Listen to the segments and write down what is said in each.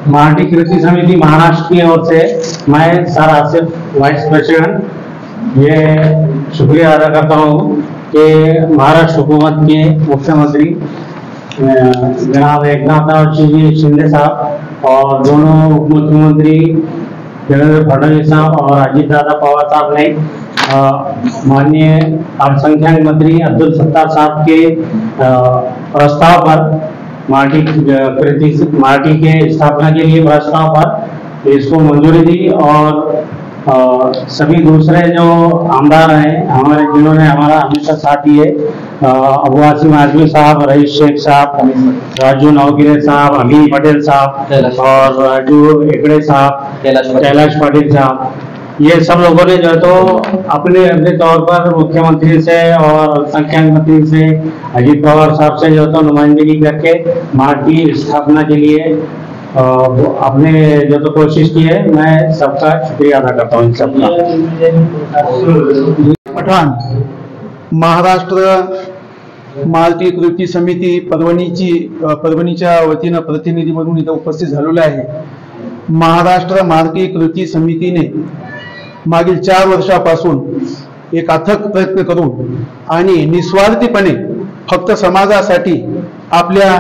मराठी कृषि समिति महाराष्ट्र की ओर से मैं सर आसिफ वाइस प्रेसिडेंट ये शुक्रिया अदा करता हूँ कि महाराष्ट्र हुकूमत के मुख्यमंत्री जनाब एकनाथ जी शिंदे साहब और दोनों उप मुख्यमंत्री देवेंद्र फडणवीस साहब और अजीत दादा पवार साहब ने माननीय अल्पसंख्यक मंत्री अब्दुल सत्तार साहब के प्रस्ताव पर मराठी के स्थापना के लिए प्रस्ताव पर इसको मंजूरी दी और सभी दूसरे जो आमदार हैं हमारे जिन्होंने हमारा हमेशा साथ दिए अबू आसिम आजमी साहब, रईस शेख साहब, राजू नवगिरे साहब, अमीन पटेल साहब और राजू एकड़े साहब, कैलाश पाटिल साहब, ये सब लोगों ने जो है तो अपने अपने तौर पर मुख्यमंत्री से और अल्पसंख्यक मंत्री से अजीत पवार साहब से जो तो नुमाइंदगी करके मराठी स्थापना के लिए अपने जो तो कोशिश की है। मैं सबका शुक्रिया अदा करता हूँ। सबका पठाण महाराष्ट्र मराठी कृती समिती परभणीच्या वतीनं प्रतिनिधी म्हणून इथं उपस्थित झालेलो आहे। महाराष्ट्र मराठी कृती समितीने मागील 4 वर्षापासून एक अथक प्रयत्न करून आणि निस्वार्थीपणे फक्त समाजासाठी आपल्या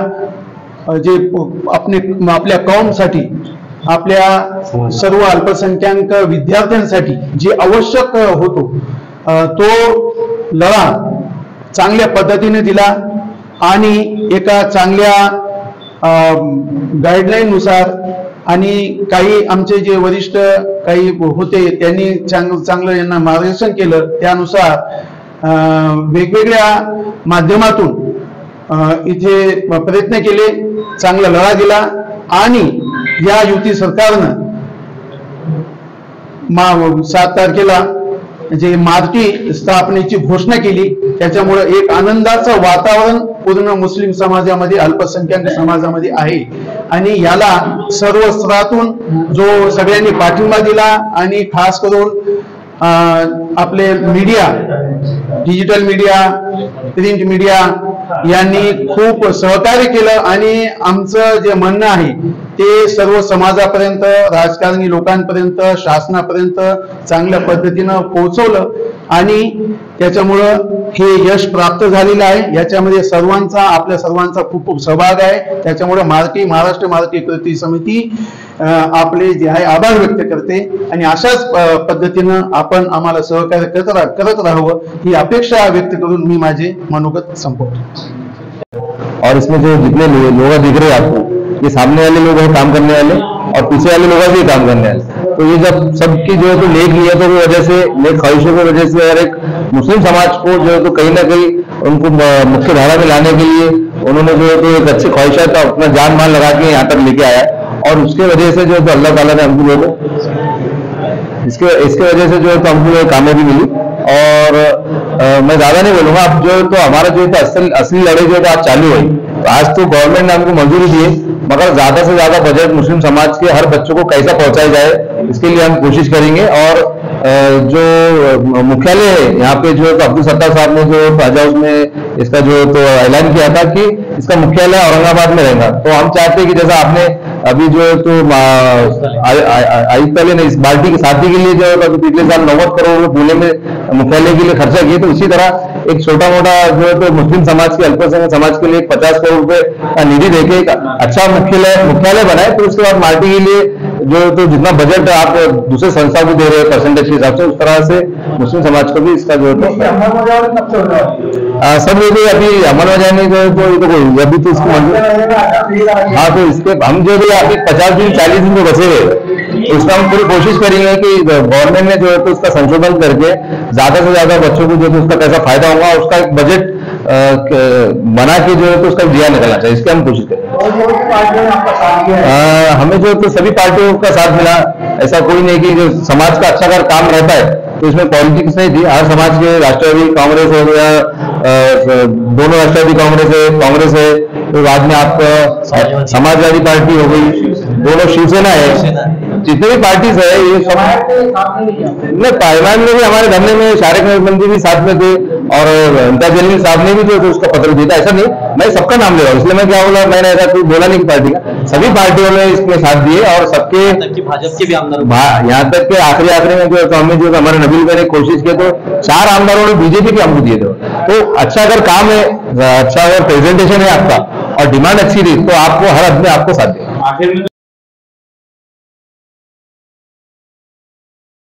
कौमसाठी आपल्या सर्व अल्पसंख्याक विद्यार्थ्यांसाठी जे आवश्यक होतो तो लढा चांगल्या पद्धतीने दिला आणि एका चांगल्या गाईडलाईन नुसार आणि काही आमचे जे वरिष्ठ काही होते त्यांनी चांगलं यांना मार्गदर्शन केलं। त्यानुसार वेगवेगळ्या माध्यमातून इथे प्रयत्न केले, चांगला लढा दिला आणि या युती सरकारनं 7 तारखेला जे मराठी स्थापनेची घोषणा केली। त्याच्यामुळे एक आनंदाचं वातावरण पूर्ण मुस्लिम समाजामध्ये अल्पसंख्याक समाजामध्ये आहे आणि याला सर्व स्तरातून जो सगळ्यांनी पाठिंबा दिला आणि खास करून आपले media, digital media, print media यांनी खूप सहकार्य केलं आणि आमचं जे म्हणणं आहे ते सर्व समाजापर्यंत, राजकारणी लोकांपर्यंत, शासनापर्यंत चांगल्या पद्धतीनं पोहोचवलं आणि त्याच्यामुळे हे यश प्राप्त झालेलं आहे। याच्यामध्ये आपल्या सर्वांचा खूप खूप सहभाग आहे। त्याच्यामुळे महाराष्ट्र मराठी कृती समिती आपले जे आहे आभार व्यक्त करते आणि अशाच पद्धतीनं आपण आम्हाला सहकार्य करत राहावं ही अपेक्षा व्यक्त करून मी माझे मनोगत संपवतो। और इसमें जो जितने लोग दिख रहे हैं आपको, ये सामने वाले लोग हैं काम करने वाले और पीछे वाले लोग भी काम करने वाले। तो ये जब सबकी जो है तो नेक नियतों की वजह से, नेक ख्वाहिशों की वजह से और एक मुस्लिम समाज को जो है तो कहीं ना कहीं उनको मुख्य धारा में लाने के लिए उन्होंने जो है तो एक अच्छी ख्वाहिशा का अपना जान माल लगा के यहाँ तक लेके आया और उसके वजह से जो है तो अल्लाह ताला ने हमको इसके वजह से जो है तो हमको कामयाबी मिली। और मैं ज्यादा नहीं बोलूंगा, अब जो है तो हमारा जो है तो असली लड़ाई जो है तो आज चालू है। तो आज तो गवर्नमेंट ने हमको मंजूरी दी है, मगर ज्यादा से ज्यादा बजट मुस्लिम समाज के हर बच्चों को कैसा पहुंचाया जाए इसके लिए हम कोशिश करेंगे। और जो मुख्यालय है यहाँ पे जो है तो अब्दुल सत्तार साहब ने जो हज हाउस में इसका जो तो ऐलान किया था कि इसका मुख्यालय औरंगाबाद में रहेगा। तो हम चाहते हैं कि जैसा आपने अभी जो है तो आयुक्त ने इस बाल्टी की शादी के लिए जो है तो पिछले साल 90 करोड़ रुपए पुणे में मुख्यालय के लिए खर्चा किए, तो इसी तरह एक छोटा मोटा जो है तो मुस्लिम समाज के अल्पसंख्यक समाज के लिए 50 करोड़ रुपए का निधि देके एक अच्छा मुख्यालय बनाए। तो उसके बाद मराठी के लिए जो तो जितना बजट आप दूसरे संस्था को दे रहे हैं परसेंटेज के हिसाब से, उस तरह से मुस्लिम समाज को भी इसका जो है तो सब लोग अभी अमल हो जाएंगे जो तो अभी तो इसको हाँ, तो इसके हम जो भी अभी 50 दिन 40 दिन जो बचे हुए उसका हम पूरी कोशिश करेंगे कि गवर्नमेंट ने जो है तो उसका संशोधन करके ज्यादा से ज्यादा बच्चों को जो है उसका कैसा फायदा होगा उसका एक बजट बना के जो है तो उसका दिया निकलना चाहिए, इसकी हम कोशिश करें। हमें जो तो सभी पार्टियों का साथ मिला, ऐसा कोई नहीं कि जो समाज का अच्छा अगर काम रहता है तो इसमें पॉलिटिक्स नहीं थी। हर समाज के राष्ट्रवादी कांग्रेस हो या दोनों राष्ट्रवादी कांग्रेस है, तो बाद में आपका समाजवादी पार्टी हो गई, दोनों शिवसेना है, जितने भी पार्टीज है ये सब नहीं, पार्लियामेंट में भी हमारे धरने में शारिक मंत्री भी साथ में थे और इम्तियाज जलील साहब ने भी जो उसका पत्र दिया था। ऐसा नहीं मैं सबका नाम ले रहा हूँ, इसलिए मैं क्या बोला, मैंने ऐसा कोई बोला नहीं कि पार्टी का, सभी पार्टियों ने इसमें साथ दिए और सबके भाजपा के भी आमदार, यहाँ तक के आखिरी में जो हमें जो हमारे नबील भाई ने कोशिश की तो 4 आमदारों ने बीजेपी के हमको दिए थे। तो अच्छा अगर काम है, अच्छा अगर प्रेजेंटेशन है आपका और डिमांड अच्छी थी तो आपको हर आदमी आपको साथ देगा। आखिर में